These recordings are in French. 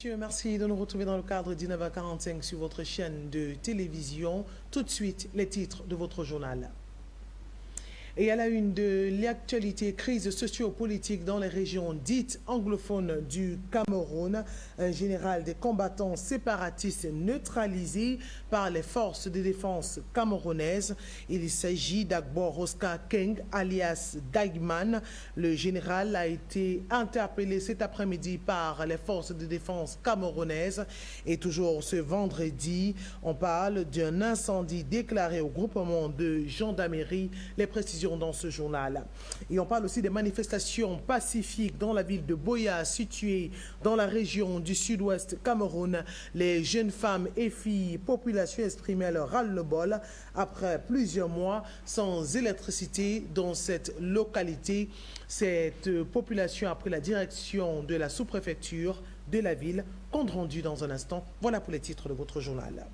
messieurs, merci de nous retrouver dans le cadre de 19h45 sur votre chaîne de télévision. Tout de suite, les titres de votre journal. Et à la une de l'actualité, crise socio-politique dans les régions dites anglophones du Cameroun. Un général des combattants séparatistes neutralisé par les forces de défense camerounaises. Il s'agit d'Agbor Oscar Keng, alias Daigman. Le général a été interpellé cet après-midi par les forces de défense camerounaises. Et toujours ce vendredi, on parle d'un incendie déclaré au groupement de gendarmerie. Les précisions dans ce journal. Et on parle aussi des manifestations pacifiques dans la ville de Boya, située dans la région du sud-ouest Cameroun. Les jeunes femmes et filles, population exprimaient leur ras-le-bol après plusieurs mois sans électricité dans cette localité. Cette population a pris la direction de la sous-préfecture de la ville. Compte rendu dans un instant. Voilà pour les titres de votre journal.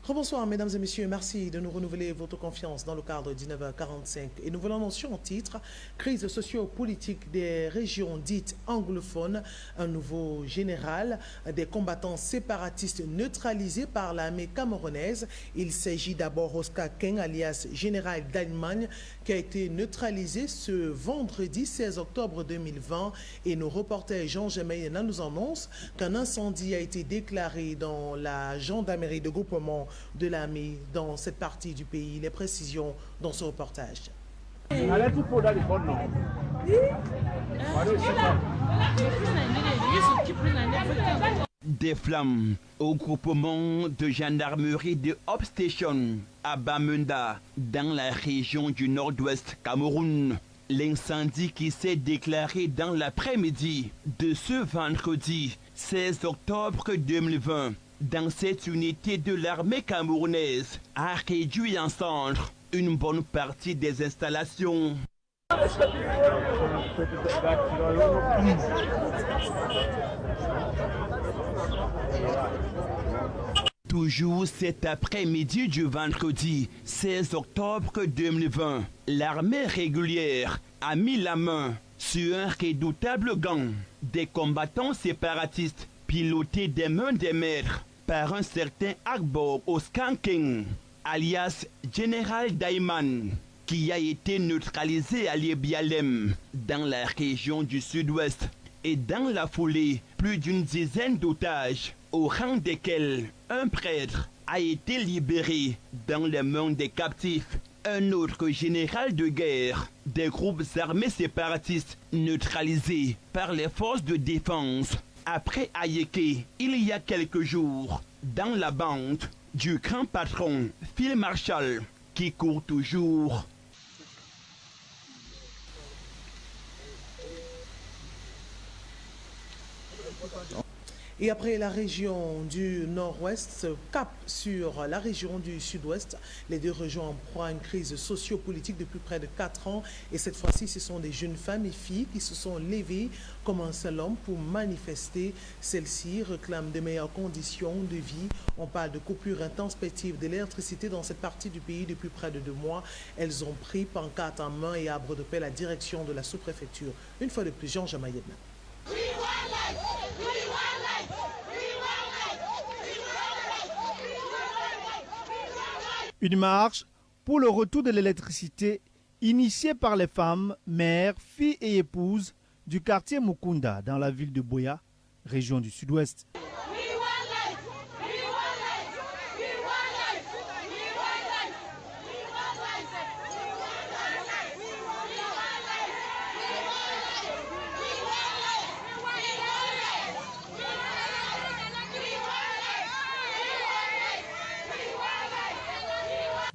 Bonsoir mesdames et messieurs, merci de nous renouveler votre confiance dans le cadre de 19h45. Et nous voulons annoncer en titre, crise socio-politique des régions dites anglophones, un nouveau général, des combattants séparatistes neutralisés par l'armée camerounaise. Il s'agit d'abord Oscar Keng, alias général d'Allemagne, qui a été neutralisé ce vendredi 16 octobre 2020. Et nos reporters Jean Gemayena nous annoncent qu'un incendie a été déclaré dans la gendarmerie de groupement de l'armée dans cette partie du pays. Les précisions dans ce reportage. Des flammes au groupement de gendarmerie de Upstation à Bamenda, dans la région du nord-ouest Cameroun. L'incendie qui s'est déclaré dans l'après-midi de ce vendredi 16 octobre 2020 dans cette unité de l'armée camerounaise a réduit en cendres une bonne partie des installations. Toujours cet après-midi du vendredi 16 octobre 2020, l'armée régulière a mis la main sur un redoutable gang des combattants séparatistes pilotés des mains des maîtres par un certain Agbor Oscar Keng, alias Général Daigman, qui a été neutralisé à Liébialem, dans la région du sud-ouest, et dans la foulée, plus d'une dizaine d'otages, au rang desquels un prêtre a été libéré dans les mains des captifs. Un autre général de guerre des groupes armés séparatistes neutralisé par les forces de défense après Ayeke, il y a quelques jours, dans la bande du grand patron Phil Marshall, qui court toujours. Et après la région du nord-ouest, cap sur la région du sud-ouest, les deux régions en proie à une crise socio-politique depuis près de 4 ans. Et cette fois-ci, ce sont des jeunes femmes et filles qui se sont levées comme un seul homme pour manifester. Celles-ci réclament de meilleures conditions de vie. On parle de coupure intempestive de l'électricité dans cette partie du pays depuis près de 2 mois. Elles ont pris pancarte en main et arbre de paix la direction de la sous-préfecture. Une fois de plus, Jean Jamayena. Une marche pour le retour de l'électricité initiée par les femmes, mères, filles et épouses du quartier Mukunda dans la ville de Boya, région du sud-ouest.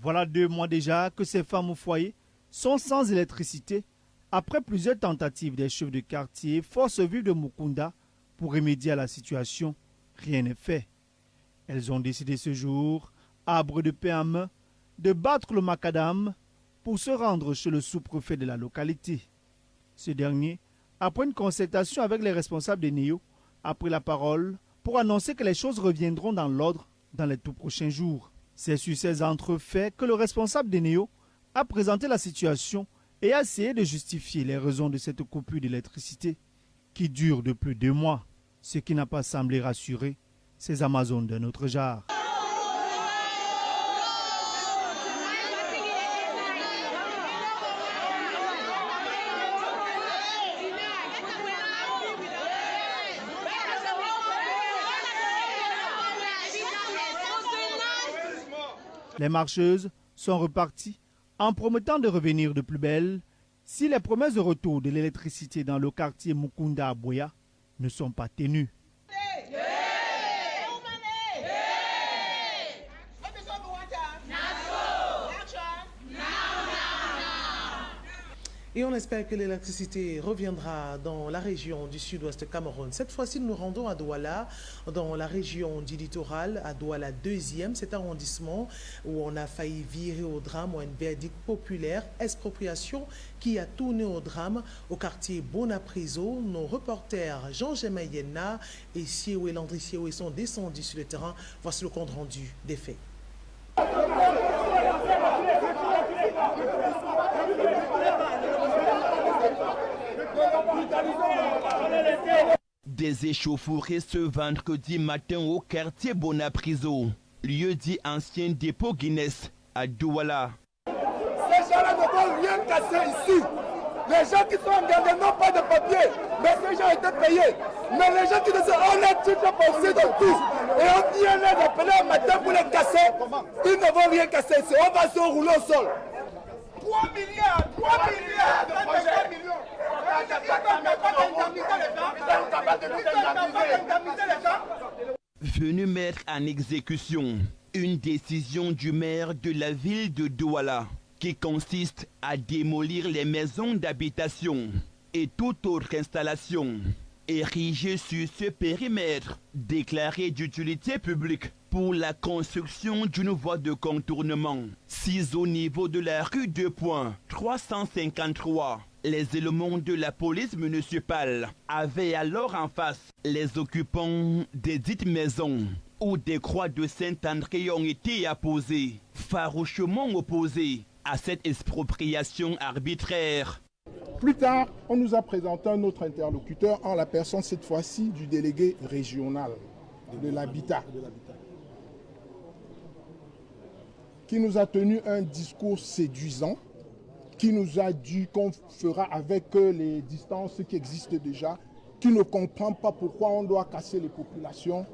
Voilà 2 mois déjà que ces femmes au foyer sont sans électricité après plusieurs tentatives des chefs de quartier force vive de Mukunda pour remédier à la situation. Rien n'est fait. Elles ont décidé ce jour, arbre de paix en main, de battre le macadam pour se rendre chez le sous-préfet de la localité. Ce dernier, après une concertation avec les responsables des NEO, a pris la parole pour annoncer que les choses reviendront dans l'ordre dans les tout prochains jours. C'est sur ces entrefaits que le responsable d'Eneo a présenté la situation et a essayé de justifier les raisons de cette coupure d'électricité qui dure depuis 2 mois, ce qui n'a pas semblé rassurer ces Amazones d'un autre genre. Les marcheuses sont reparties en promettant de revenir de plus belle si les promesses de retour de l'électricité dans le quartier Mukunda à Buea ne sont pas tenues. Et on espère que l'électricité reviendra dans la région du sud-ouest Cameroun. Cette fois-ci, nous nous rendons à Douala, dans la région du littoral, à Douala 2e, cet arrondissement où on a failli virer au drame, ou un verdict populaire, expropriation qui a tourné au drame au quartier Bonapriso. Nos reporters Jean-Germain Yenna et Siewé Landry Siewé sont descendus sur le terrain. Voici le compte rendu des faits. Des échauffourées ce vendredi matin au quartier Bonapriso, lieu dit ancien dépôt Guinness à Douala. Ces gens-là ne vont rien casser ici. Les gens qui sont engagés n'ont pas de papier, mais ces gens étaient payés. Mais les gens qui disent on est tous passés de tous et on vient les appeler un matin pour les casser, ils ne vont rien casser ici. On va se rouler au sol. 3 milliards, 3 milliards de projets. Venu mettre en exécution une décision du maire de la ville de Douala qui consiste à démolir les maisons d'habitation et toute autre installation érigée sur ce périmètre déclaré d'utilité publique pour la construction d'une voie de contournement. 6 au niveau de la rue 2.353. Les éléments de la police municipale avaient alors en face les occupants des dites maisons où des croix de Saint-André ont été apposées, farouchement opposées à cette expropriation arbitraire. Plus tard, on nous a présenté un autre interlocuteur en la personne cette fois-ci du délégué régional de l'habitat, qui nous a tenu un discours séduisant, qui nous a dit qu'on fera avec les distances qui existent déjà, qui ne comprend pas pourquoi on doit casser les populations.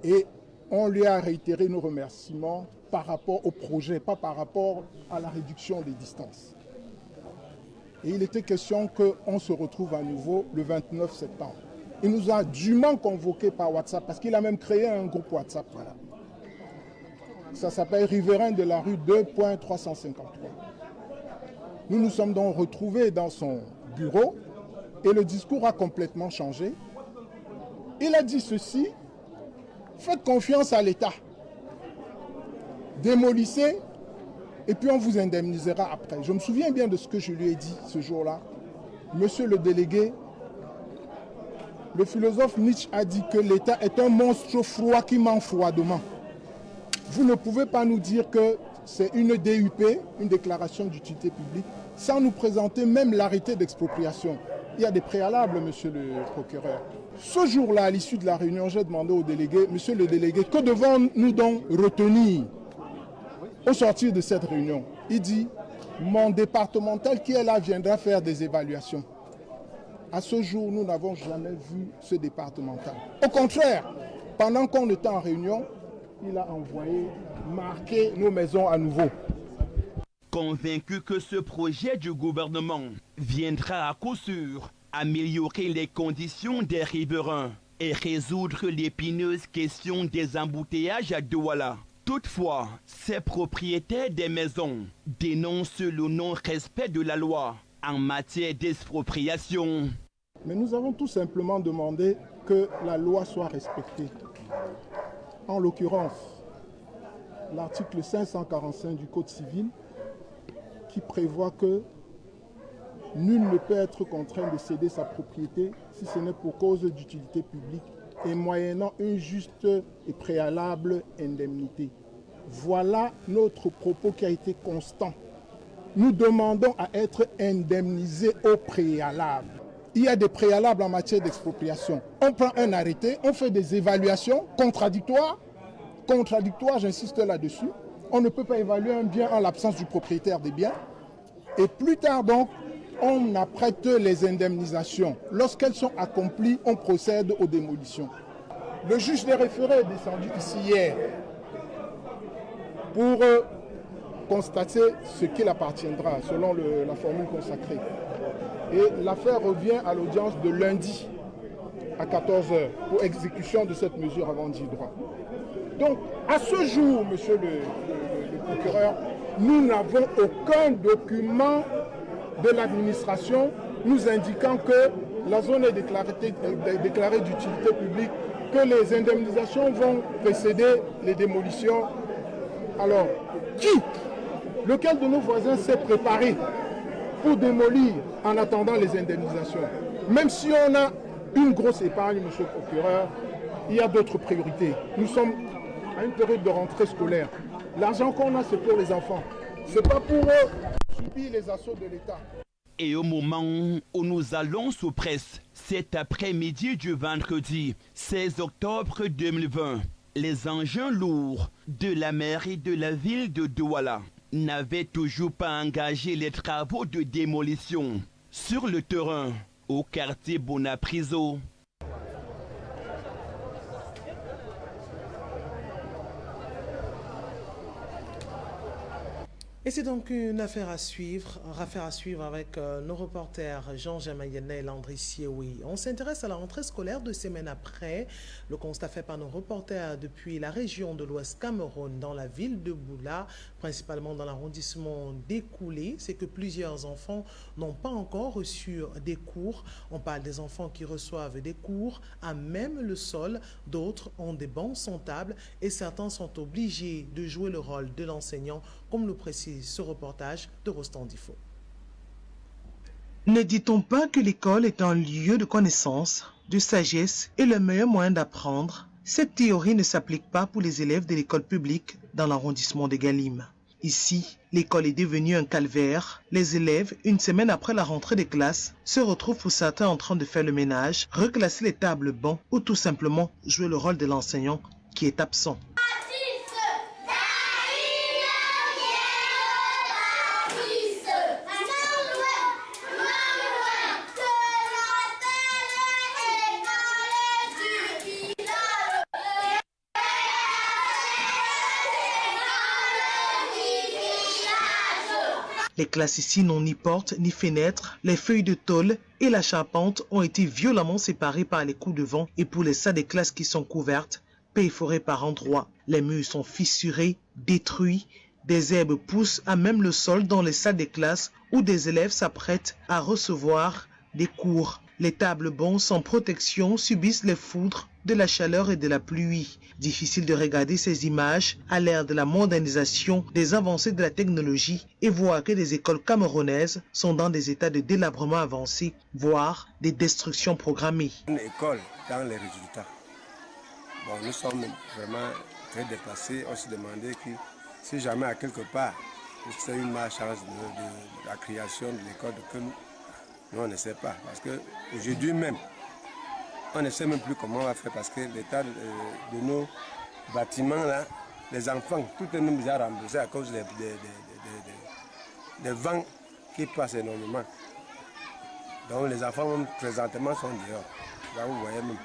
Et on lui a réitéré nos remerciements par rapport au projet, pas par rapport à la réduction des distances. Et il était question qu'on se retrouve à nouveau le 29 septembre. Il nous a dûment convoqués par WhatsApp, parce qu'il a même créé un groupe WhatsApp. Voilà. Ça s'appelle Riverain de la rue 2.353. Nous nous sommes donc retrouvés dans son bureau et le discours a complètement changé. Il a dit ceci: faites confiance à l'État, démolissez et puis on vous indemnisera après. Je me souviens bien de ce que je lui ai dit ce jour-là. Monsieur le délégué, le philosophe Nietzsche a dit que l'État est un monstre froid qui ment froidement. Vous ne pouvez pas nous dire que c'est une DUP, une déclaration d'utilité publique, sans nous présenter même l'arrêté d'expropriation. Il y a des préalables, monsieur le procureur. Ce jour-là, à l'issue de la réunion, j'ai demandé au délégué, monsieur le délégué, que devons-nous donc retenir au sortir de cette réunion? Il dit, mon départemental qui est là viendra faire des évaluations. À ce jour, nous n'avons jamais vu ce départemental. Au contraire, pendant qu'on était en réunion, il a envoyé marquer nos maisons à nouveau. Convaincu que ce projet du gouvernement viendra à coup sûr améliorer les conditions des riverains et résoudre l'épineuse question des embouteillages à Douala. Toutefois, ces propriétaires des maisons dénoncent le non-respect de la loi en matière d'expropriation. Mais nous avons tout simplement demandé que la loi soit respectée. En l'occurrence, l'article 545 du Code civil qui prévoit que nul ne peut être contraint de céder sa propriété si ce n'est pour cause d'utilité publique et moyennant une juste et préalable indemnité. Voilà notre propos qui a été constant. Nous demandons à être indemnisés au préalable. Il y a des préalables en matière d'expropriation. On prend un arrêté, on fait des évaluations contradictoires. Contradictoires, j'insiste là-dessus. On ne peut pas évaluer un bien en l'absence du propriétaire des biens. Et plus tard donc, on apprête les indemnisations. Lorsqu'elles sont accomplies, on procède aux démolitions. Le juge des référés est descendu ici hier pour constater ce qu'il appartiendra selon la formule consacrée. Et l'affaire revient à l'audience de lundi à 14h pour exécution de cette mesure avant d'y droit. Donc, à ce jour, monsieur le procureur, nous n'avons aucun document de l'administration nous indiquant que la zone est déclarée d'utilité publique, que les indemnisations vont précéder les démolitions. Alors, lequel de nos voisins s'est préparé pour démolir en attendant les indemnisations? Même si on a une grosse épargne, monsieur le procureur, il y a d'autres priorités. Nous sommes à une période de rentrée scolaire. L'argent qu'on a, c'est pour les enfants. Ce n'est pas pour subir les assauts de l'État. Et au moment où nous allons sous presse, cet après-midi du vendredi 16 octobre 2020, les engins lourds de la mairie de la ville de Douala n'avaient toujours pas engagé les travaux de démolition sur le terrain au quartier Bonapriso. Et c'est donc une affaire à suivre avec nos reporters Jean-Jean Mayenne et Landry Sieoui. On s'intéresse à la rentrée scolaire 2 semaines après. Le constat fait par nos reporters depuis la région de l'Ouest Cameroun, dans la ville de Boula, principalement dans l'arrondissement d'Écoulé, c'est que plusieurs enfants n'ont pas encore reçu des cours. On parle des enfants qui reçoivent des cours à même le sol, d'autres ont des bancs sans table et certains sont obligés de jouer le rôle de l'enseignant, comme le précise ce reportage de Rostandifo. Ne dit-on pas que l'école est un lieu de connaissance, de sagesse et le meilleur moyen d'apprendre? Cette théorie ne s'applique pas pour les élèves de l'école publique dans l'arrondissement de Galim. Ici, l'école est devenue un calvaire. Les élèves, une semaine après la rentrée des classes, se retrouvent pour certains en train de faire le ménage, reclasser les tables bancs ou tout simplement jouer le rôle de l'enseignant qui est absent. Les classes ici n'ont ni porte ni fenêtre, les feuilles de tôle et la charpente ont été violemment séparées par les coups de vent et pour les salles des classes qui sont couvertes, perforées par endroits. Les murs sont fissurés, détruits, des herbes poussent à même le sol dans les salles des classes où des élèves s'apprêtent à recevoir des cours. Les tables bancs sans protection subissent les foudres de la chaleur et de la pluie. Difficile de regarder ces images à l'ère de la modernisation, des avancées de la technologie et voir que les écoles camerounaises sont dans des états de délabrement avancé, voire des destructions programmées. Une école dans les résultats. Bon, nous sommes vraiment très dépassés. On se demandait que si jamais à quelque part, c'est une malchance de la création de l'école que nous on ne sait pas. Parce qu'aujourd'hui même, on ne sait même plus comment on va faire parce que l'état de nos bâtiments, là, les enfants, tout est même déjà remboursé à cause des vents qui passent énormément. Donc les enfants même, présentement sont dehors. Là, vous voyez même.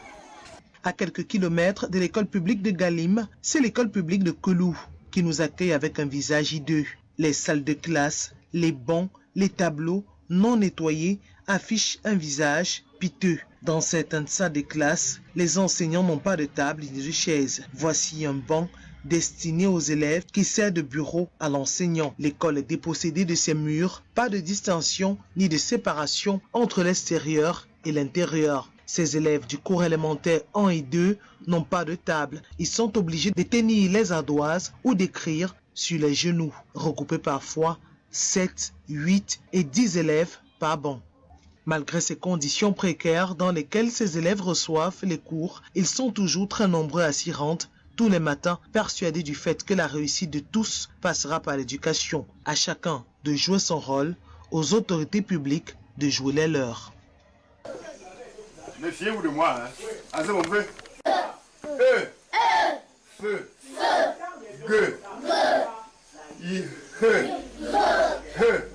À quelques kilomètres de l'école publique de Galim, c'est l'école publique de Kelou qui nous accueille avec un visage hideux. Les salles de classe, les bancs, les tableaux non nettoyés affichent un visage piteux. Dans certaines salles de classe, les enseignants n'ont pas de table ni de chaise. Voici un banc destiné aux élèves qui sert de bureau à l'enseignant. L'école est dépossédée de ses murs, pas de distinction ni de séparation entre l'extérieur et l'intérieur. Ces élèves du cours élémentaire 1 et 2 n'ont pas de table. Ils sont obligés de tenir les ardoises ou d'écrire sur les genoux, regroupés parfois 7, 8 et 10 élèves par banc. Malgré ces conditions précaires dans lesquelles ces élèves reçoivent les cours, ils sont toujours très nombreux à s'y rendre tous les matins, persuadés du fait que la réussite de tous passera par l'éducation. À chacun de jouer son rôle, aux autorités publiques de jouer les leurs. Méfiez-vous de moi, hein. Assez mon feu. Feu. Feu.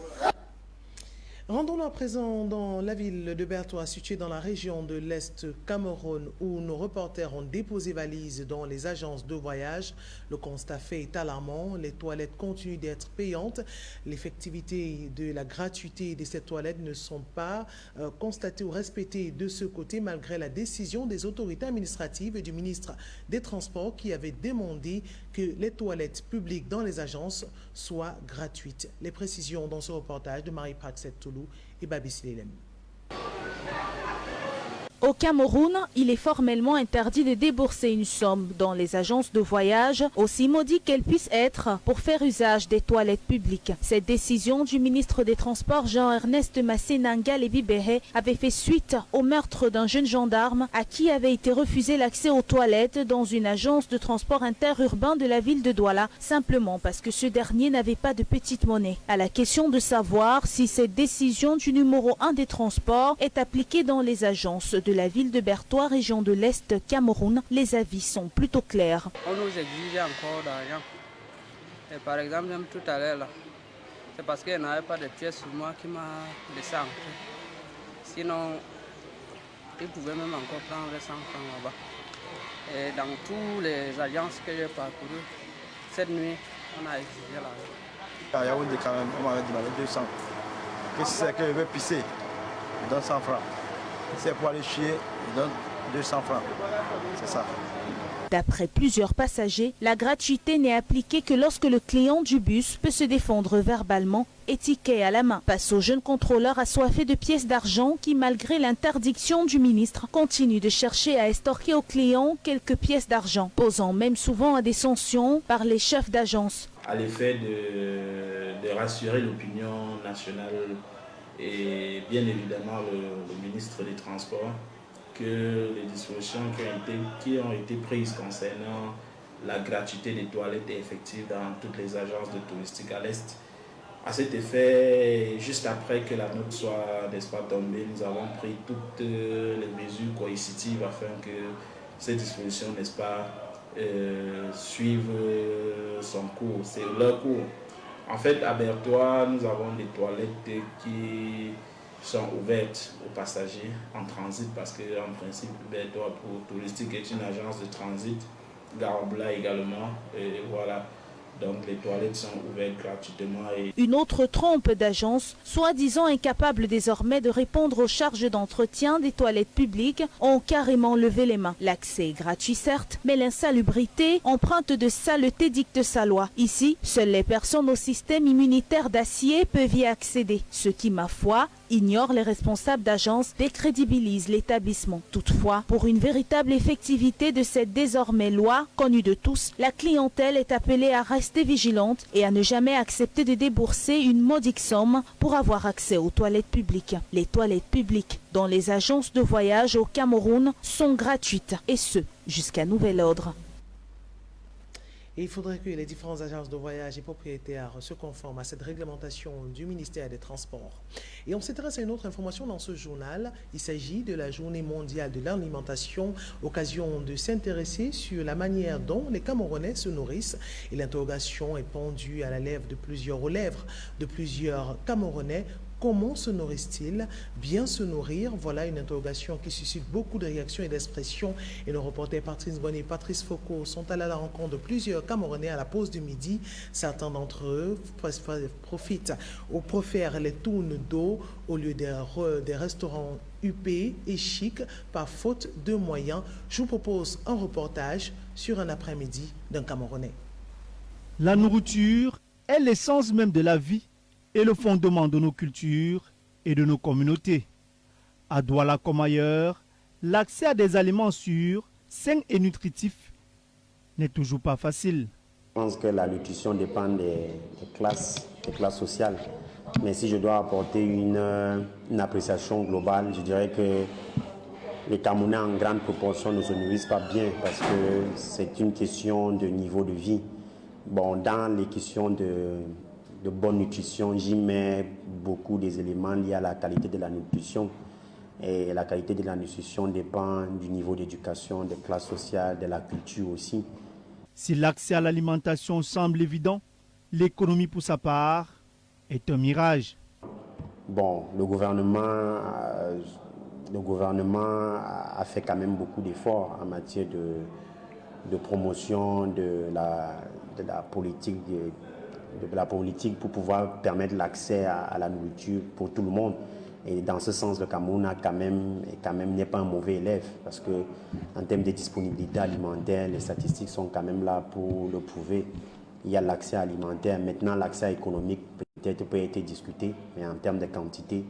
Rendons-nous à présent dans la ville de Bertoua, située dans la région de l'Est Cameroun, où nos reporters ont déposé valises dans les agences de voyage. Le constat fait est alarmant. Les toilettes continuent d'être payantes. L'effectivité de la gratuité de ces toilettes ne sont pas constatées ou respectées de ce côté, malgré la décision des autorités administratives et du ministre des Transports qui avait demandé que les toilettes publiques dans les agences soient gratuites. Les précisions dans ce reportage de Marie-Praxette Toulou et Babi Silelem. Au Cameroun, il est formellement interdit de débourser une somme dans les agences de voyage, aussi maudite qu'elle puisse être, pour faire usage des toilettes publiques. Cette décision du ministre des Transports Jean-Ernest Massénanga Lebibéré avait fait suite au meurtre d'un jeune gendarme à qui avait été refusé l'accès aux toilettes dans une agence de transport interurbain de la ville de Douala, simplement parce que ce dernier n'avait pas de petite monnaie. À la question de savoir si cette décision du numéro 1 des transports est appliquée dans les agences de la ville de Bertoua, région de l'Est Cameroun, les avis sont plutôt clairs. On nous exige encore d'argent. Et par exemple, même tout à l'heure, c'est parce qu'il n'y avait pas de pièces sur moi qui m'a laissé entrer. Sinon, ils pouvaient même encore prendre 100 francs là-bas. Et dans toutes les agences que j'ai parcourues, cette nuit, on a exigé l'argent. À Yaoundé, quand même, on m'avait demandé 200. Qu'est-ce que c'est que je veux pisser? Je donne 100 francs. C'est pour aller chier, je donne 200 francs. C'est ça. D'après plusieurs passagers, la gratuité n'est appliquée que lorsque le client du bus peut se défendre verbalement et ticket à la main. Passe au jeune contrôleur assoiffé de pièces d'argent qui, malgré l'interdiction du ministre, continue de chercher à estorquer aux clients quelques pièces d'argent, posant même souvent à des sanctions par les chefs d'agence. À l'effet de rassurer l'opinion nationale et bien évidemment le ministre des Transports, que les dispositions qui ont été prises concernant la gratuité des toilettes est effective dans toutes les agences de touristique à l'Est. À cet effet, juste après que la note soit, n'est-ce pas, tombée, nous avons pris toutes les mesures coercitives afin que ces dispositions, n'est-ce pas, suivent son cours, c'est leur cours. En fait, à Bertoua, nous avons des toilettes qui sont ouvertes aux passagers en transit parce qu'en principe, Bertoua pour touristique est une agence de transit, Garambla également, et voilà. Donc les toilettes sont ouvertes gratuitement. Une autre trompe d'agence, soi-disant incapable désormais de répondre aux charges d'entretien des toilettes publiques, ont carrément levé les mains. L'accès est gratuit certes, mais l'insalubrité, empreinte de saleté, dicte sa loi. Ici, seules les personnes au système immunitaire d'acier peuvent y accéder, ce qui, ma foi, ignore les responsables d'agence, décrédibilise l'établissement. Toutefois, pour une véritable effectivité de cette désormais loi, connue de tous, la clientèle est appelée à rester vigilante et à ne jamais accepter de débourser une modique somme pour avoir accès aux toilettes publiques. Les toilettes publiques dans les agences de voyage au Cameroun sont gratuites, et ce, jusqu'à nouvel ordre. Et il faudrait que les différentes agences de voyage et propriétaires se conforment à cette réglementation du ministère des Transports. Et on s'intéresse à une autre information dans ce journal. Il s'agit de la Journée mondiale de l'alimentation, occasion de s'intéresser sur la manière dont les Camerounais se nourrissent. Et l'interrogation est pendue à la lèvre aux lèvres de plusieurs Camerounais. Comment se nourrissent-ils? Bien se nourrir, voilà une interrogation qui suscite beaucoup de réactions et d'expressions. Et nos reporters Patrice Bonnet et Patrice Foucault sont allés à la rencontre de plusieurs Camerounais à la pause du midi. Certains d'entre eux profitent ou préfèrent les tournes d'eau au lieu des restaurants huppés et chics par faute de moyens. Je vous propose un reportage sur un après-midi d'un Camerounais. La nourriture est l'essence même de la vie et le fondement de nos cultures et de nos communautés. À Douala comme ailleurs, l'accès à des aliments sûrs, sains et nutritifs n'est toujours pas facile. Je pense que la nutrition dépend des classes sociales. Mais si je dois apporter une appréciation globale, je dirais que les Camerounais en grande proportion ne se nourrissent pas bien parce que c'est une question de niveau de vie. Bon, dans les questions de bonne nutrition, j'y mets beaucoup des éléments liés à la qualité de la nutrition. Et la qualité de la nutrition dépend du niveau d'éducation, des classes sociales, de la culture aussi. Si l'accès à l'alimentation semble évident, l'économie pour sa part est un mirage. Bon, le gouvernement a fait quand même beaucoup d'efforts en matière de promotion de la politique pour pouvoir permettre l'accès à la nourriture pour tout le monde. Et dans ce sens, le Cameroun n'est pas un mauvais élève parce que en termes de disponibilité alimentaire, les statistiques sont quand même là pour le prouver. Il y a l'accès alimentaire. Maintenant, l'accès économique peut-être peut être discuté, mais en termes de quantité,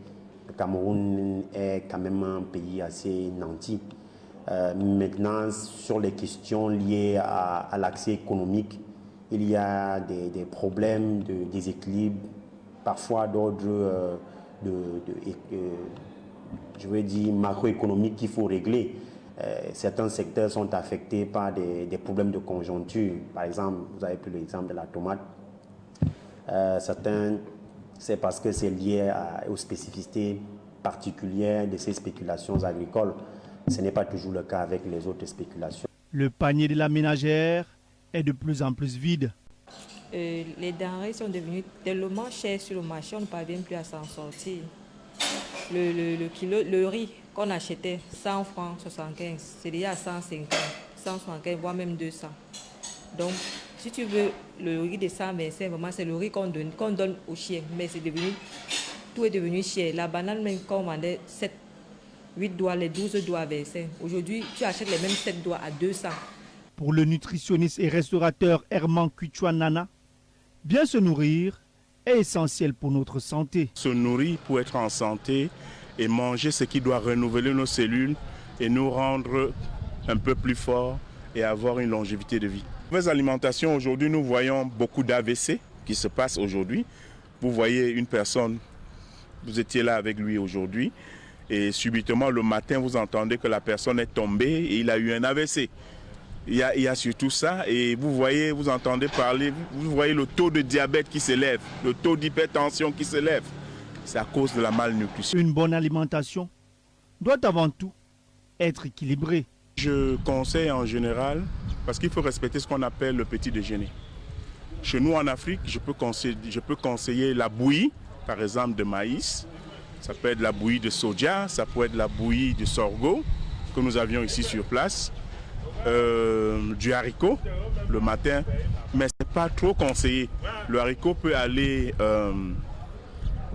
le Cameroun est quand même un pays assez nanti. Maintenant, sur les questions liées à l'accès économique, il y a des problèmes de déséquilibre, parfois d'ordre je veux dire macroéconomique qu'il faut régler. Certains secteurs sont affectés par des problèmes de conjoncture. Par exemple, vous avez pris l'exemple de la tomate. Certains, c'est parce que c'est lié aux spécificités particulières de ces spéculations agricoles. Ce n'est pas toujours le cas avec les autres spéculations. Le panier de la ménagère est de plus en plus vide. Les denrées sont devenues tellement chères sur le marché, on ne parvient plus à s'en sortir. Le riz qu'on achetait 100 francs 75, c'est déjà à 150, 175, voire même 200. Donc, si tu veux le riz de 125, vraiment c'est le riz qu'on donne aux chiens, mais tout est devenu cher. La banane même qu'on vendait 8 doigts, les 12 doigts à 25. Aujourd'hui, tu achètes les mêmes 7 doigts à 200. Pour le nutritionniste et restaurateur Herman Kuchwanana, bien se nourrir est essentiel pour notre santé. Se nourrir pour être en santé et manger ce qui doit renouveler nos cellules et nous rendre un peu plus forts et avoir une longévité de vie. Mauvaise alimentation, aujourd'hui nous voyons beaucoup d'AVC qui se passent aujourd'hui. Vous voyez une personne, vous étiez là avec lui aujourd'hui et subitement le matin vous entendez que la personne est tombée et il a eu un AVC. Il y a surtout ça et vous entendez parler, vous voyez le taux de diabète qui s'élève, le taux d'hypertension qui s'élève. C'est à cause de la malnutrition. Une bonne alimentation doit avant tout être équilibrée. Je conseille en général, parce qu'il faut respecter ce qu'on appelle le petit déjeuner. Chez nous en Afrique, je peux conseiller la bouillie, par exemple de maïs. Ça peut être la bouillie de soja, ça peut être la bouillie de sorgho que nous avions ici sur place. Du haricot le matin, mais ce n'est pas trop conseillé. Le haricot peut aller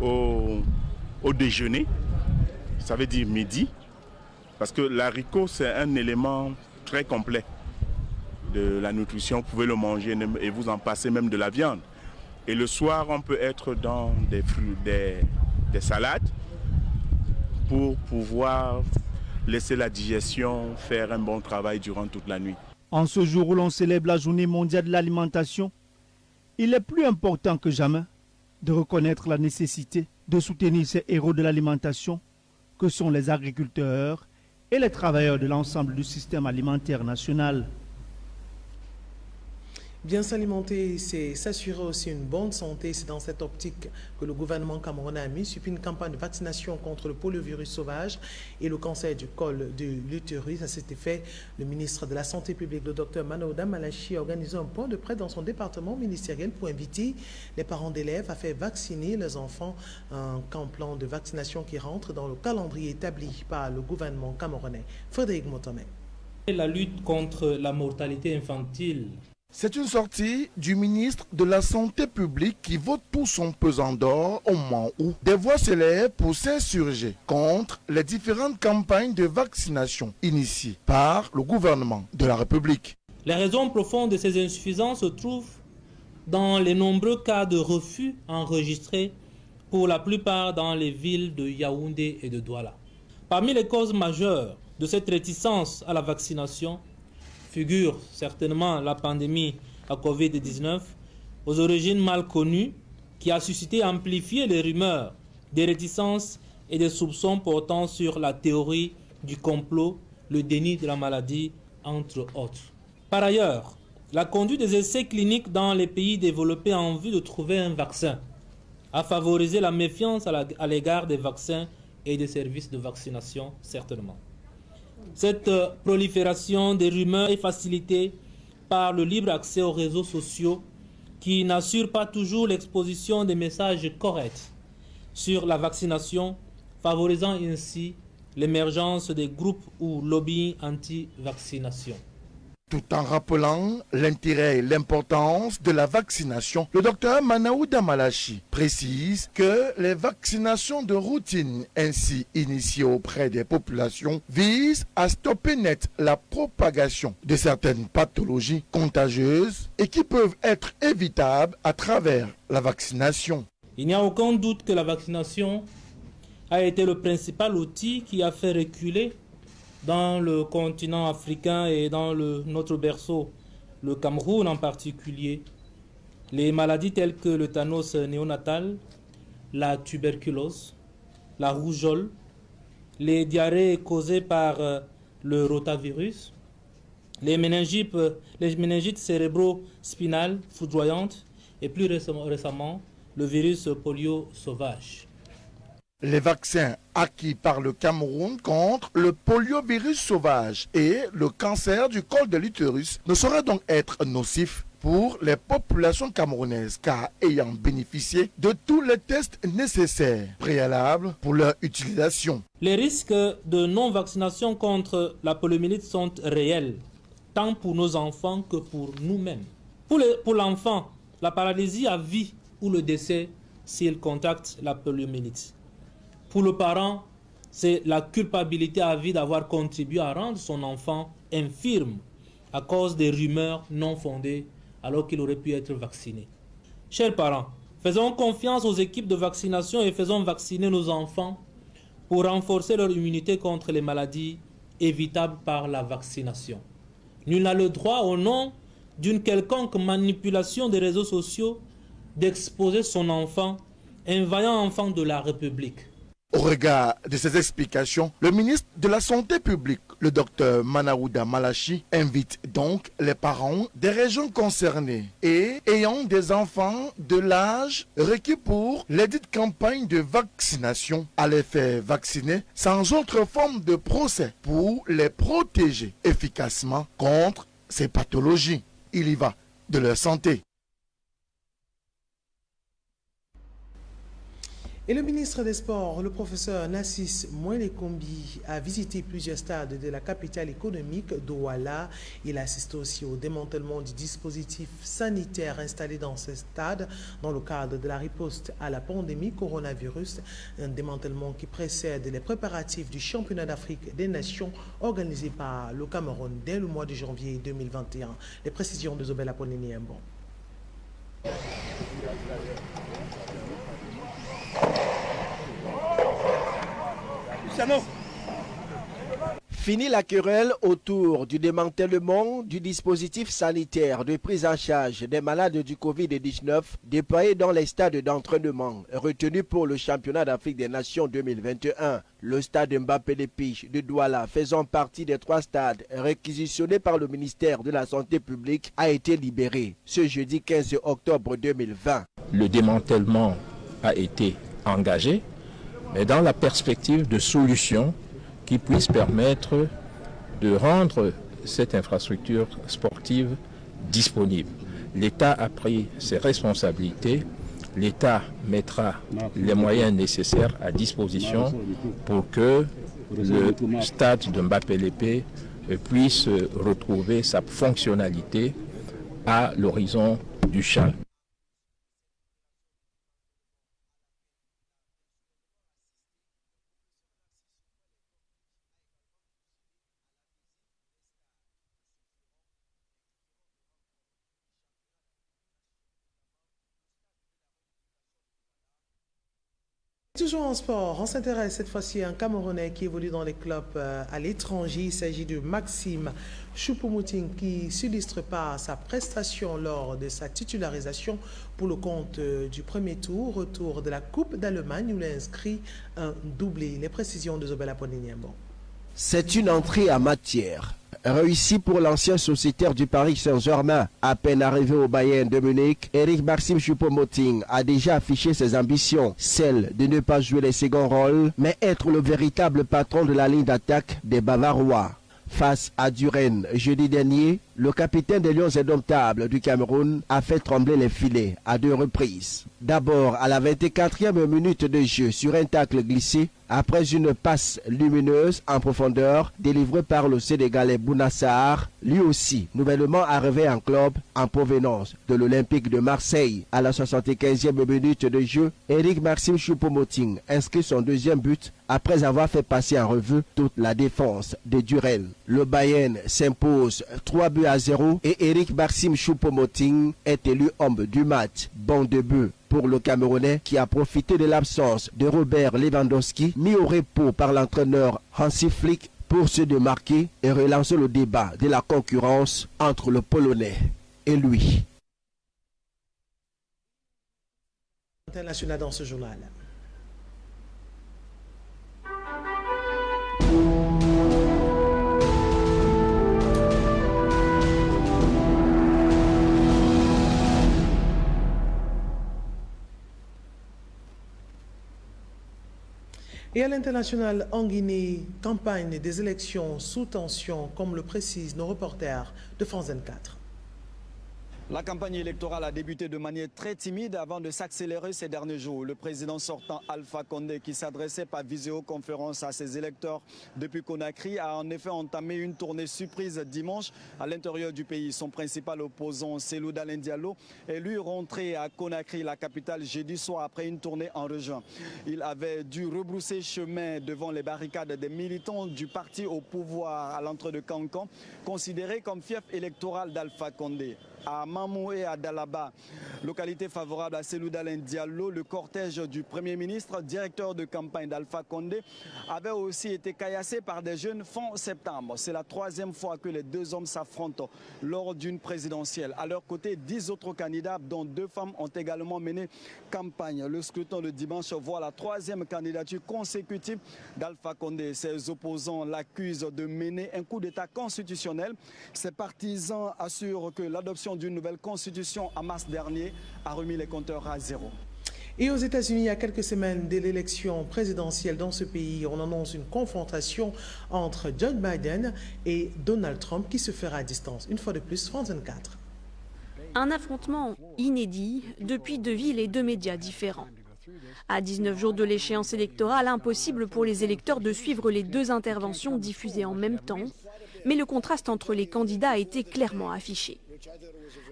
au déjeuner, ça veut dire midi, parce que l'haricot c'est un élément très complet de la nutrition. Vous pouvez le manger et vous en passez même de la viande. Et le soir, on peut être dans des fruits, des salades pour pouvoir laisser la digestion faire un bon travail durant toute la nuit. En ce jour où l'on célèbre la journée mondiale de l'alimentation, il est plus important que jamais de reconnaître la nécessité de soutenir ces héros de l'alimentation que sont les agriculteurs et les travailleurs de l'ensemble du système alimentaire national. Bien s'alimenter, c'est s'assurer aussi une bonne santé. C'est dans cette optique que le gouvernement camerounais a mis sur une campagne de vaccination contre le poliovirus sauvage et le cancer du col de l'utérus. À cet effet, le ministre de la Santé publique, le Dr Manaouda Malachi, a organisé un point de presse dans son département ministériel pour inviter les parents d'élèves à faire vacciner les enfants. Un plan de vaccination qui rentre dans le calendrier établi par le gouvernement camerounais. Frédéric Motomé. La lutte contre la mortalité infantile. C'est une sortie du ministre de la Santé publique qui vote pour son pesant d'or au moment où des voix s'élèvent pour s'insurger contre les différentes campagnes de vaccination initiées par le gouvernement de la République. Les raisons profondes de ces insuffisances se trouvent dans les nombreux cas de refus enregistrés, pour la plupart dans les villes de Yaoundé et de Douala. Parmi les causes majeures de cette réticence à la vaccination figure certainement la pandémie à Covid-19, aux origines mal connues, qui a suscité et amplifié les rumeurs, des réticences et des soupçons portant sur la théorie du complot, le déni de la maladie, entre autres. Par ailleurs, la conduite des essais cliniques dans les pays développés en vue de trouver un vaccin a favorisé la méfiance à l'égard des vaccins et des services de vaccination, certainement. Cette prolifération des rumeurs est facilitée par le libre accès aux réseaux sociaux qui n'assurent pas toujours l'exposition des messages corrects sur la vaccination, favorisant ainsi l'émergence des groupes ou lobbies anti-vaccination. Tout en rappelant l'intérêt et l'importance de la vaccination, le docteur Manaouda Malachi précise que les vaccinations de routine ainsi initiées auprès des populations visent à stopper net la propagation de certaines pathologies contagieuses et qui peuvent être évitables à travers la vaccination. Il n'y a aucun doute que la vaccination a été le principal outil qui a fait reculer dans le continent africain et dans notre berceau, le Cameroun en particulier, les maladies telles que le tétanos néonatal, la tuberculose, la rougeole, les diarrhées causées par le rotavirus, les méningites cérébro-spinales foudroyantes et plus récemment le virus polio sauvage. Les vaccins acquis par le Cameroun contre le poliovirus sauvage et le cancer du col de l'utérus ne sauraient donc être nocifs pour les populations camerounaises, car ayant bénéficié de tous les tests nécessaires préalables pour leur utilisation. Les risques de non-vaccination contre la poliomyélite sont réels, tant pour nos enfants que pour nous-mêmes. Pour l'enfant, la paralysie à vie ou le décès s'il contacte la poliomyélite. Pour le parent, c'est la culpabilité à vie d'avoir contribué à rendre son enfant infirme à cause des rumeurs non fondées alors qu'il aurait pu être vacciné. Chers parents, faisons confiance aux équipes de vaccination et faisons vacciner nos enfants pour renforcer leur immunité contre les maladies évitables par la vaccination. Nul n'a le droit, au nom d'une quelconque manipulation des réseaux sociaux, d'exposer son enfant, un vaillant enfant de la République. Au regard de ces explications, le ministre de la Santé publique, le docteur Manaouda Malachi, invite donc les parents des régions concernées et ayant des enfants de l'âge requis pour les dites campagnes de vaccination à les faire vacciner sans autre forme de procès pour les protéger efficacement contre ces pathologies. Il y va de leur santé. Et le ministre des Sports, le professeur Nassis Mouelekombi, a visité plusieurs stades de la capitale économique, Douala. Il assiste aussi au démantèlement du dispositif sanitaire installé dans ces stades dans le cadre de la riposte à la pandémie coronavirus. Un démantèlement qui précède les préparatifs du championnat d'Afrique des Nations organisé par le Cameroun dès le mois de janvier 2021. Les précisions de Zobel Aponini Mbon. Fini la querelle autour du démantèlement du dispositif sanitaire de prise en charge des malades du Covid-19 déployé dans les stades d'entraînement retenus pour le championnat d'Afrique des Nations 2021. Le stade Mbappé Lepiche de Douala, faisant partie des 3 stades réquisitionnés par le ministère de la Santé publique, a été libéré ce jeudi 15 octobre 2020. Le démantèlement a été engagé, mais dans la perspective de solutions qui puisse permettre de rendre cette infrastructure sportive disponible. L'État a pris ses responsabilités, l'État mettra les moyens nécessaires à disposition pour que le stade de Mbappé-Lépé puisse retrouver sa fonctionnalité à l'horizon du Tchad. Toujours en sport, on s'intéresse cette fois-ci à un Camerounais qui évolue dans les clubs à l'étranger. Il s'agit de Maxime Choupo-Moting qui s'illustre par sa prestation lors de sa titularisation pour le compte du premier tour, retour de la Coupe d'Allemagne où il a inscrit un doublé. Les précisions de Zobel Aponignambo. C'est une entrée en matière. Réussi pour l'ancien sociétaire du Paris Saint-Germain. À peine arrivé au Bayern de Munich, Eric Maxime Choupo-Moting a déjà affiché ses ambitions, celle de ne pas jouer les seconds rôles, mais être le véritable patron de la ligne d'attaque des Bavarois. Face à Duren jeudi dernier, le capitaine des Lions indomptables du Cameroun a fait trembler les filets à 2 reprises. D'abord à la 24e minute de jeu sur un tacle glissé, après une passe lumineuse en profondeur délivrée par le Sénégalais Bounassar, lui aussi nouvellement arrivé en club en provenance de l'Olympique de Marseille. À la 75e minute de jeu, Eric Maxime Choupo-Moting inscrit son deuxième but après avoir fait passer en revue toute la défense de Duren. Le Bayern s'impose 3-0 et Eric Maxime Choupo-Moting est élu homme du match. Bon début pour le Camerounais qui a profité de l'absence de Robert Lewandowski, mis au repos par l'entraîneur Hansi Flick pour se démarquer et relancer le débat de la concurrence entre le Polonais et lui. International dans ce journal. Et à l'international, en Guinée, campagne des élections sous tension, comme le précisent nos reporters de France 24. La campagne électorale a débuté de manière très timide avant de s'accélérer ces derniers jours. Le président sortant Alpha Condé, qui s'adressait par visioconférence à ses électeurs depuis Conakry, a en effet entamé une tournée surprise dimanche à l'intérieur du pays. Son principal opposant, Cellou Dalein Diallo, est lui rentré à Conakry, la capitale, jeudi soir après une tournée en région. Il avait dû rebrousser chemin devant les barricades des militants du parti au pouvoir à l'entrée de Cancan, considéré comme fief électoral d'Alpha Condé. À Mamou et à Dalaba, localité favorable à Cellou Dalein Diallo, le cortège du Premier ministre, directeur de campagne d'Alpha Condé, avait aussi été caillassé par des jeunes fin septembre. C'est la 3e fois que les deux hommes s'affrontent lors d'une présidentielle. À leur côté, 10 autres candidats, dont 2 femmes, ont également mené campagne. Le scrutin de dimanche voit la 3e candidature consécutive d'Alpha Condé. Ses opposants l'accusent de mener un coup d'État constitutionnel. Ses partisans assurent que l'adoption d'une nouvelle constitution en mars dernier a remis les compteurs à zéro. Et aux États-Unis, à quelques semaines de l'élection présidentielle dans ce pays, on annonce une confrontation entre Joe Biden et Donald Trump qui se fera à distance. Une fois de plus, France 24. Un affrontement inédit depuis 2 villes et 2 médias différents. À 19 jours de l'échéance électorale, impossible pour les électeurs de suivre les 2 interventions diffusées en même temps, mais le contraste entre les candidats a été clairement affiché.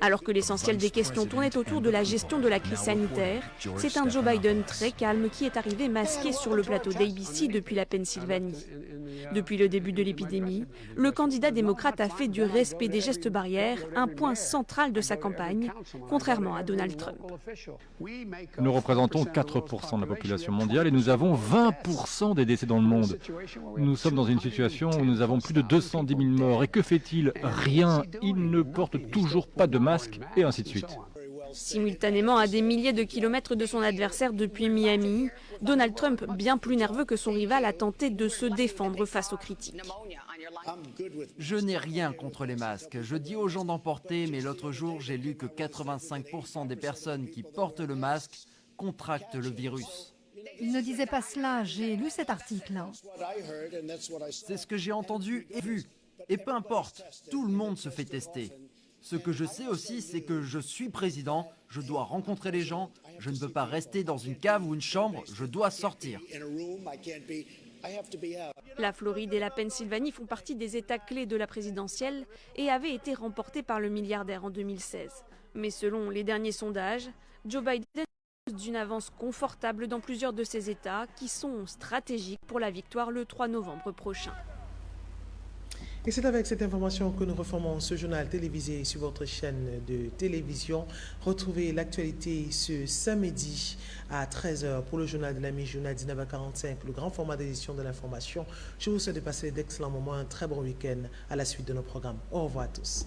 Alors que l'essentiel des questions tournait autour de la gestion de la crise sanitaire, c'est un Joe Biden très calme qui est arrivé masqué sur le plateau d'ABC depuis la Pennsylvanie. Depuis le début de l'épidémie, le candidat démocrate a fait du respect des gestes barrières un point central de sa campagne, contrairement à Donald Trump. Nous représentons 4% de la population mondiale et nous avons 20% des décès dans le monde. Nous sommes dans une situation où nous avons plus de 210 000 morts. Et que fait-il? Rien. Il ne porte toujours pas de masque et ainsi de suite. Simultanément à des milliers de kilomètres de son adversaire depuis Miami, Donald Trump, bien plus nerveux que son rival, a tenté de se défendre face aux critiques. Je n'ai rien contre les masques. Je dis aux gens d'en porter, mais l'autre jour, j'ai lu que 85% des personnes qui portent le masque contractent le virus. Il ne disait pas cela, j'ai lu cet article. C'est ce que j'ai entendu et vu. Et peu importe, tout le monde se fait tester. Ce que je sais aussi, c'est que je suis président, je dois rencontrer les gens, je ne peux pas rester dans une cave ou une chambre, je dois sortir. La Floride et la Pennsylvanie font partie des États clés de la présidentielle et avaient été remportés par le milliardaire en 2016. Mais selon les derniers sondages, Joe Biden dispose d'une avance confortable dans plusieurs de ces États qui sont stratégiques pour la victoire le 3 novembre prochain. Et c'est avec cette information que nous reformons ce journal télévisé sur votre chaîne de télévision. Retrouvez l'actualité ce samedi à 13h pour le journal de la mi-journée, 19h45, le grand format d'édition de l'information. Je vous souhaite de passer d'excellents moments, un très bon week-end à la suite de nos programmes. Au revoir à tous.